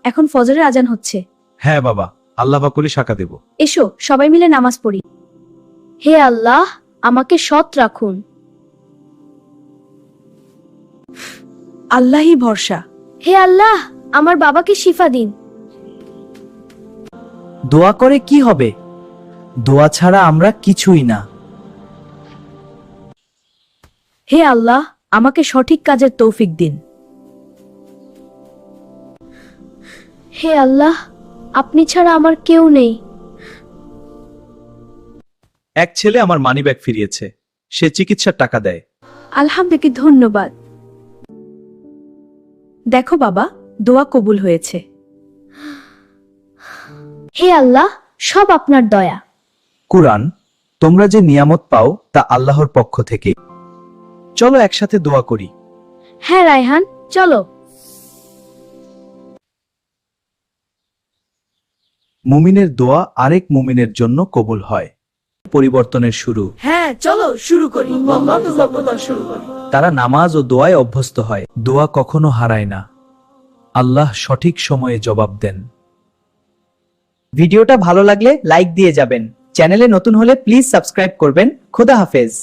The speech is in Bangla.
এখন ফজরের আজান হচ্ছে। হ্যাঁ বাবা, আল্লাহ পাকুলি শাখা দেব। এসো সবাই মিলে নামাজ পড়ি। হে আল্লাহ, আমাকে সৎ রাখুন। আল্লাহই ভরসা। হে আল্লাহ, আমার বাবাকে শিফা দিন। দোয়া করে কি হবে? দোয়া ছাড়া আমরা কিছুই না। হে আল্লাহ, আমাকে সঠিক কাজের তৌফিক দিন। হে আল্লাহ, আপনি ছাড়া আমার কেউ নেই। এক ছেলে আমার মানিব্যাগ ফিরিয়েছে, সে চিকিৎসার টাকা দেয়। আলহামদুলিল্লাহ, ধন্যবাদ। দেখো বাবা, দোয়া কবুল হয়েছে। হে আল্লাহ, সব আপনার দয়া। কুরআন, তোমরা যে নিয়ামত পাও তা আল্লাহর পক্ষ থেকে। চলো একসাথে দোয়া করি। হ্যাঁ রায়হান, চলো। মুমিনের দোয়া আরেক মুমিনের জন্য কবুল হয়। পরিবর্তনের শুরু। হ্যাঁ, চলো শুরু করি। তারা নামাজ ও দোয়ায় অভ্যস্ত হয়। দোয়া কখনো হারায় না। আল্লাহ সঠিক সময়ে জবাব দেন। ভিডিওটা ভালো লাগলে লাইক দিয়ে যাবেন। চ্যানেলে নতুন হলে প্লিজ সাবস্ক্রাইব করবেন। খোদা হাফেজ।